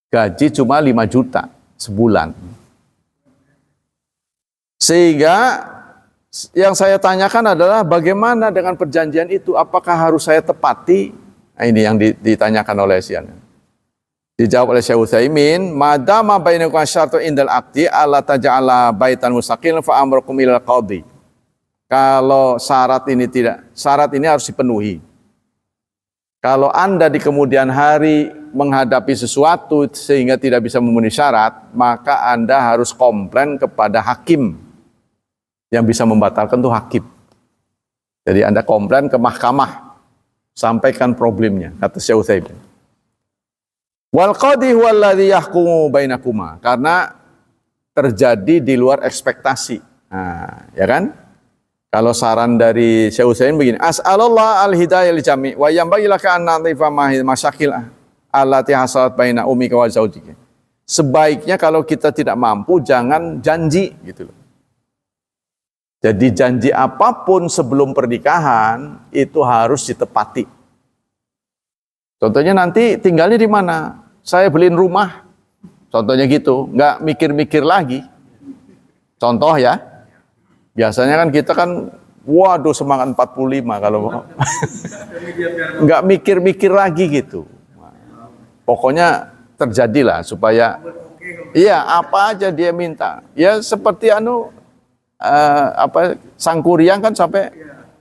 Gaji cuma 5 juta sebulan. Sehingga yang saya tanyakan adalah bagaimana dengan perjanjian itu? Apakah harus saya tepati? Nah, ini yang ditanyakan oleh Syian. Dijawab oleh Syekh Utsaimin, madama bainakum syartu indal aqdi alla taj'ala baitan mustaqil fa amrukum ilal qadhi. Kalau syarat ini harus dipenuhi. Kalau Anda di kemudian hari menghadapi sesuatu sehingga tidak bisa memenuhi syarat, maka Anda harus komplain kepada hakim. Yang bisa membatalkan itu hakim. Jadi Anda komplain ke mahkamah, sampaikan problemnya, kata Syekh Utsaimin. Wal qadhi huwa alladhi yahkumu bainakuma, karena terjadi di luar ekspektasi. Nah, ya kan? Kalau saran dari Syekh Utsaimin begini, as'alallah al-hidayah li jami' wa yanbaghi laka an na'rifa masyakil allati hasalat baina ummika wa zaujika. Sebaiknya kalau kita tidak mampu jangan janji gitu loh. Jadi janji apapun sebelum pernikahan itu harus ditepati. Contohnya nanti tinggalnya di mana? Saya beliin rumah. Contohnya gitu, nggak mikir-mikir lagi. Contoh ya. Biasanya kan kita kan, waduh semangat 45 kalau nggak mikir-mikir lagi gitu. Pokoknya terjadilah supaya, iya apa aja dia minta. Ya seperti Sangkuriang kan sampai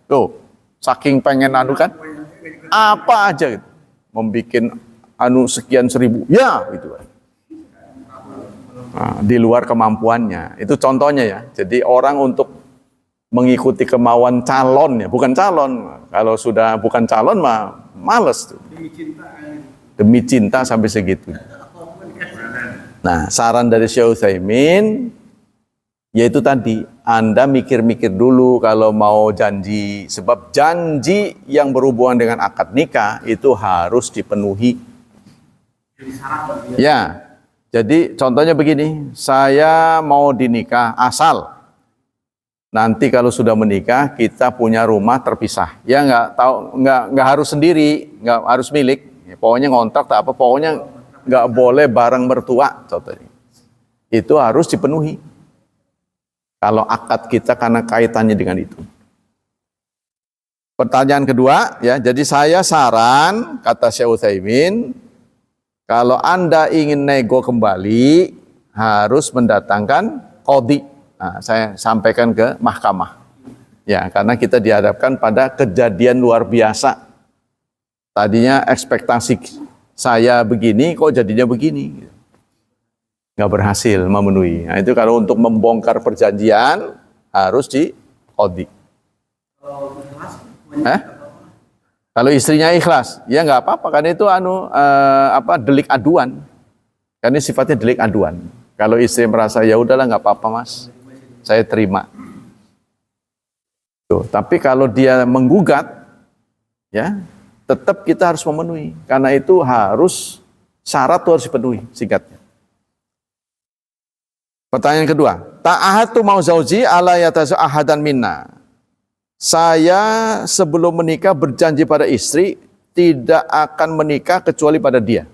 tuh saking pengen kan apa aja gitu. Membikin sekian 1.000 ya gitu. Nah, di luar kemampuannya itu contohnya ya. Jadi orang untuk mengikuti kemauan calon ya, bukan calon. Kalau sudah bukan calon mah males tuh. Demi cinta sampai segitu. Nah, saran dari Syekh Utsaimin yaitu tadi, Anda mikir-mikir dulu kalau mau janji. Sebab janji yang berhubungan dengan akad nikah itu harus dipenuhi. Ya, jadi contohnya begini, saya mau dinikah asal. Nanti kalau sudah menikah, kita punya rumah terpisah. Ya nggak harus sendiri, nggak harus milik. Ya, pokoknya ngontrak tak apa, pokoknya nggak boleh bareng mertua. Contohnya. Itu harus dipenuhi. Kalau akad kita karena kaitannya dengan itu. Pertanyaan kedua, ya, jadi saya saran, kata Syekh Utsaimin, kalau Anda ingin nego kembali, harus mendatangkan qadhi. Nah, saya sampaikan ke mahkamah. Ya, karena kita dihadapkan pada kejadian luar biasa. Tadinya ekspektasi saya begini, kok jadinya begini. Nggak berhasil memenuhi. Nah, itu kalau untuk membongkar perjanjian harus di qadhi. Kalau istrinya ikhlas, ya nggak apa-apa kan itu delik aduan. Kan ini sifatnya delik aduan. Kalau istri merasa ya udahlah nggak apa-apa mas, saya terima. Tuh, tapi kalau dia menggugat, ya tetap kita harus memenuhi. Karena itu syarat itu harus dipenuhi, singkatnya. Pertanyaan kedua, ta'ahatu mau zauji ala yatazu ahadan minna. Saya sebelum menikah berjanji pada istri tidak akan menikah kecuali pada dia.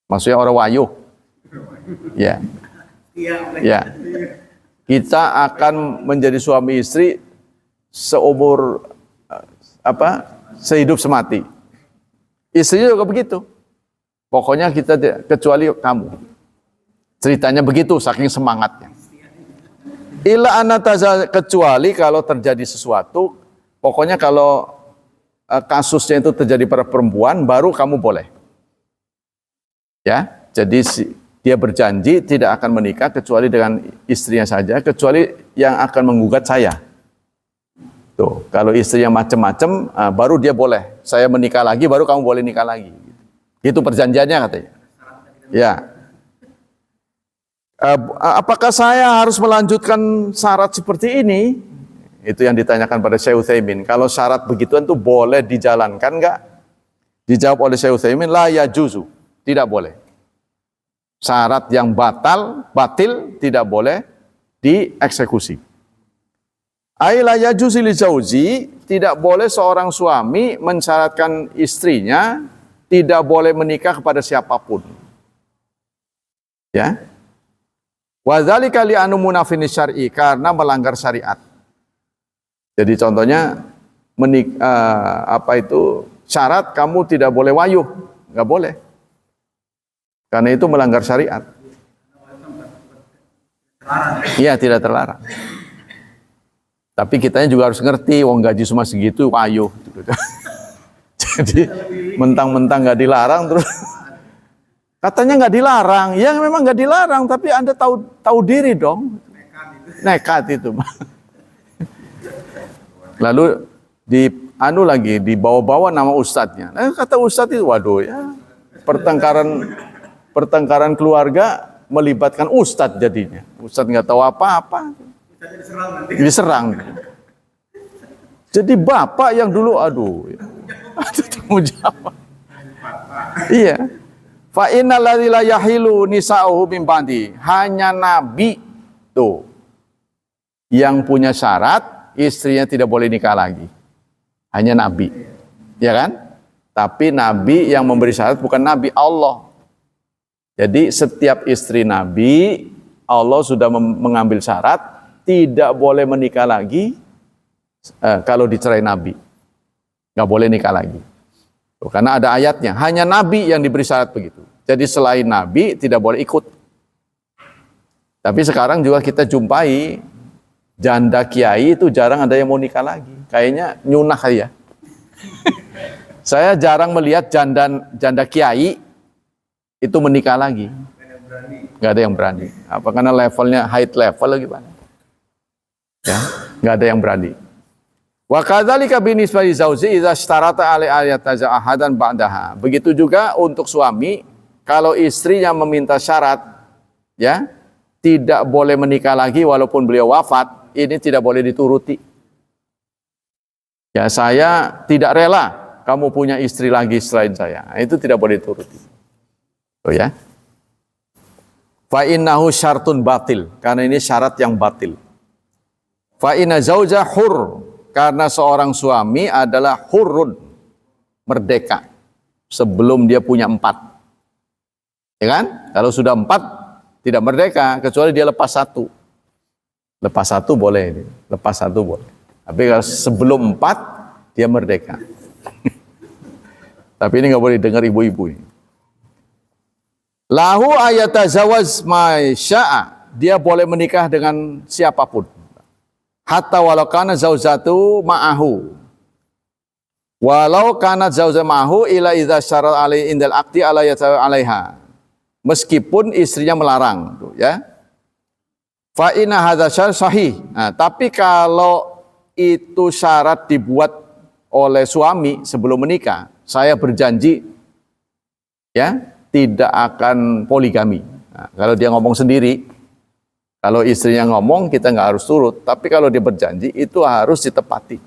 Maksudnya orang wayuh. Ya. Ya. Kita akan menjadi suami istri seumur sehidup semati. Istrinya juga begitu. Pokoknya kita kecuali kamu. Ceritanya begitu, saking semangatnya. Illa anataza, kecuali kalau terjadi sesuatu, pokoknya kalau kasusnya itu terjadi pada perempuan, baru kamu boleh. Ya, jadi dia berjanji tidak akan menikah kecuali dengan istrinya saja, kecuali yang akan menggugat saya. Tuh, kalau istrinya macam-macam, baru dia boleh. Saya menikah lagi, baru kamu boleh nikah lagi. Itu perjanjiannya katanya. Ya. Apakah saya harus melanjutkan syarat seperti ini? Itu yang ditanyakan pada Syekh Utsaimin. Kalau syarat begituan tuh boleh dijalankan enggak? Dijawab oleh Syekh Utsaimin, la yajuzu, tidak boleh. Syarat yang batil tidak boleh dieksekusi. Ai la yajuzu li zauji, tidak boleh seorang suami mensyaratkan istrinya tidak boleh menikah kepada siapapun. Ya. Wa dzalika li anu munafin syar'i, karena melanggar syariat. Jadi contohnya syarat kamu tidak boleh wayuh, nggak boleh. Karena itu melanggar syariat. Iya, tidak terlarang. Tapi kitanya juga harus ngerti, wong gaji cuma segitu, wayuh. Jadi mentang-mentang nggak dilarang terus katanya nggak dilarang. Ya memang nggak dilarang, tapi Anda tahu diri dong. Nekat itu. Lalu dibawa-bawa nama ustadznya. Kata ustadz itu, waduh ya, pertengkaran keluarga melibatkan ustadz jadinya. Ustadz nggak tahu apa-apa. Diserang. Jadi bapak yang dulu, aduh, ada tanggung jawab. Iya. Fa innal ladzi la yahilu nisa'uhu min ba'di, hanya nabi tuh yang punya syarat istrinya tidak boleh nikah lagi. Hanya nabi. Ya kan? Tapi nabi yang memberi syarat bukan nabi, Allah. Jadi setiap istri nabi, Allah sudah mengambil syarat tidak boleh menikah lagi kalau dicerai nabi. Nggak boleh nikah lagi. Tuh, karena ada ayatnya, hanya nabi yang diberi syarat begitu. Jadi selain nabi tidak boleh ikut. Tapi sekarang juga kita jumpai janda kiai itu jarang ada yang mau nikah lagi. Kayaknya nyunah ya. Saya jarang melihat janda kiai itu menikah lagi. Nggak ada yang berani. Apa karena levelnya high level lagi Pak? Ya, nggak ada yang berani. Wa kadzalika binisbati zauji idza ishtarata ali ayataza ahadan ba'daha. Begitu juga untuk suami, kalau istrinya meminta syarat, ya, tidak boleh menikah lagi walaupun beliau wafat, ini tidak boleh dituruti. Ya, saya tidak rela kamu punya istri lagi selain saya. Itu tidak boleh dituruti. Oh ya. Fa innahu syartun batil, karena ini syarat yang batil. Fa inna zauja hur, karena seorang suami adalah hurun, merdeka sebelum dia punya 4. Ya kan? Kalau sudah 4 tidak merdeka kecuali dia lepas 1. Lepas 1 boleh, lepas 1 boleh. Tapi kalau sebelum 4 dia merdeka. Tapi ini nggak boleh dengar ibu-ibu ini. Lahu ayatazawaz ma syaa, dia boleh menikah dengan siapapun. Hatta walau kana zaujatu ma'ahu. Walau kana zaujatu ma'ahu ila idza syarat alai indal aqdi ala yatawa alaiha. Meskipun istrinya melarang, ya. Fa inna hadza syar sahih. Nah, tapi kalau itu syarat dibuat oleh suami sebelum menikah, saya berjanji ya, tidak akan poligami. Nah, kalau dia ngomong sendiri, kalau istrinya ngomong kita nggak harus turut, tapi kalau dia berjanji itu harus ditepati.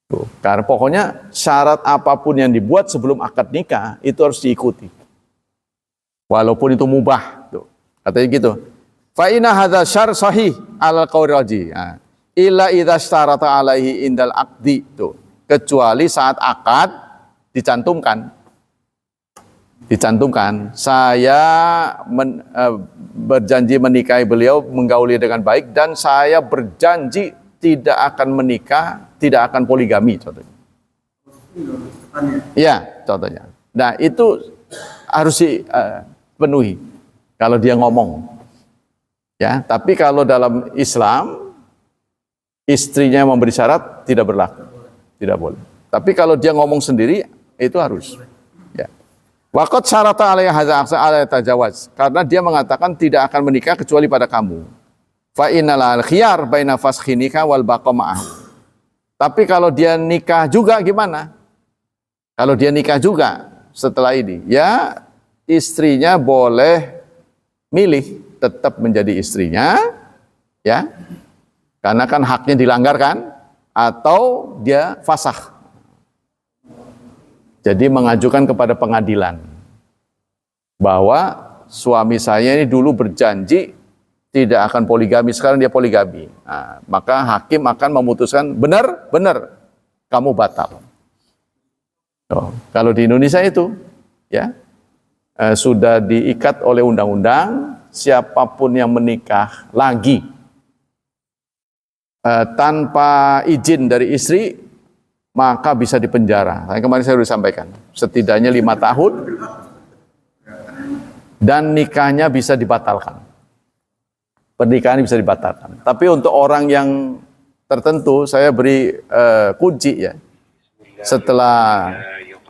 Tuh, karena pokoknya syarat apapun yang dibuat sebelum akad nikah itu harus diikuti. Walaupun itu mubah, tuh. Katanya gitu. Fa inna hadza syar sahih ala qauli raji. Illa idza syarata alaihi indal aqdi, tuh. Kecuali saat akad dicantumkan. Saya berjanji menikahi beliau, menggauli dengan baik, dan saya berjanji tidak akan menikah, tidak akan poligami, contohnya. Ya, contohnya. Nah, itu harus dipenuhi kalau dia ngomong. Ya, tapi kalau dalam Islam istrinya memberi syarat tidak berlaku, tidak boleh. Tapi kalau dia ngomong sendiri itu harus. Ya. Waqad syarata alaiha hadza aqsa ala tajawaz. Karena dia mengatakan tidak akan menikah kecuali pada kamu. Fa innal khiyar baina fasxi nikah wal baqa ma'ahu. Tapi kalau dia nikah juga gimana? Kalau dia nikah juga setelah ini, ya istrinya boleh milih tetap menjadi istrinya, ya. Karena kan haknya dilanggar kan, atau dia fasakh. Jadi mengajukan kepada pengadilan bahwa suami saya ini dulu berjanji tidak akan poligami, sekarang dia poligami. Nah, maka hakim akan memutuskan benar kamu batal. Oh, kalau di Indonesia itu ya sudah diikat oleh undang-undang, siapapun yang menikah lagi tanpa izin dari istri maka bisa dipenjara. Nah, kemarin saya sudah sampaikan, setidaknya 5 tahun dan nikahnya bisa dibatalkan. Pernikahan bisa dibatalkan. Tapi untuk orang yang tertentu, saya beri kunci ya. Setelah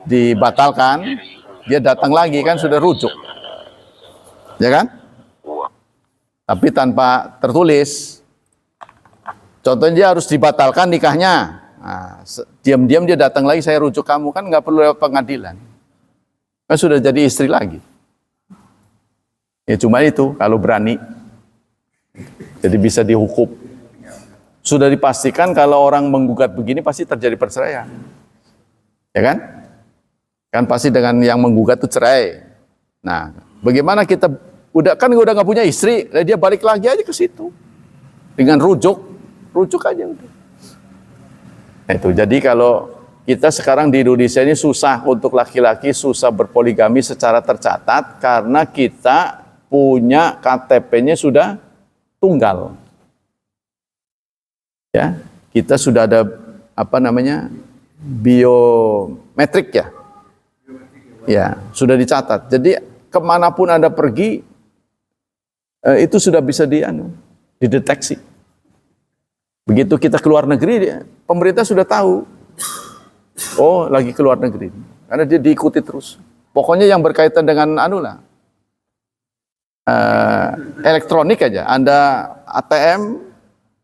dibatalkan, dia datang lagi kan sudah rujuk, ya kan? Tapi tanpa tertulis. Contohnya dia harus dibatalkan nikahnya. Nah, diam-diam dia datang lagi, saya rujuk kamu, kan nggak perlu lewat pengadilan, kan sudah jadi istri lagi. Ya cuma itu kalau berani, jadi bisa dihukum. Sudah dipastikan kalau orang menggugat begini pasti terjadi perceraian, ya kan? Kan pasti dengan yang menggugat itu cerai. Nah, bagaimana kita udah nggak punya istri, dia balik lagi aja ke situ dengan rujuk aja udah. Itu jadi kalau kita sekarang di Indonesia ini susah untuk laki-laki susah berpoligami secara tercatat karena kita punya KTP-nya sudah tunggal. Ya, kita sudah ada apa namanya? Biometrik ya. Ya, sudah dicatat. Jadi kemanapun Anda pergi itu sudah bisa dideteksi. Begitu kita keluar negeri, pemerintah sudah tahu, oh lagi keluar negeri, karena dia diikuti terus. Pokoknya yang berkaitan dengan elektronik aja, Anda ATM,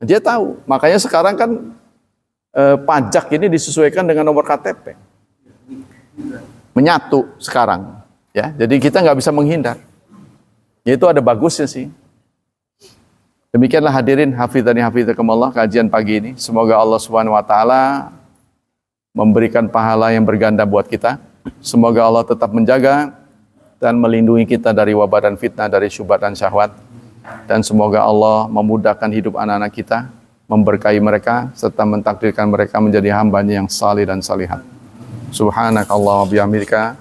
dia tahu. Makanya sekarang kan pajak ini disesuaikan dengan nomor KTP, menyatu sekarang, ya. Jadi kita nggak bisa menghindar. Ya, itu ada bagusnya sih. Demikianlah hadirin hafizani hafizakumullah kajian pagi ini. Semoga Allah Subhanahu wa taala memberikan pahala yang berganda buat kita. Semoga Allah tetap menjaga dan melindungi kita dari wabah dan fitnah, dari syubhat dan syahwat. Dan semoga Allah memudahkan hidup anak-anak kita, memberkahi mereka serta mentakdirkan mereka menjadi hamba-Nya yang salih dan salihat. Subhanakallah wa bihamdika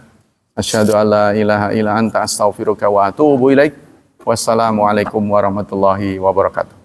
asyhadu an la ilaha illa anta astaghfiruka wa atubu ilaik. Wassalamualaikum warahmatullahi wabarakatuh.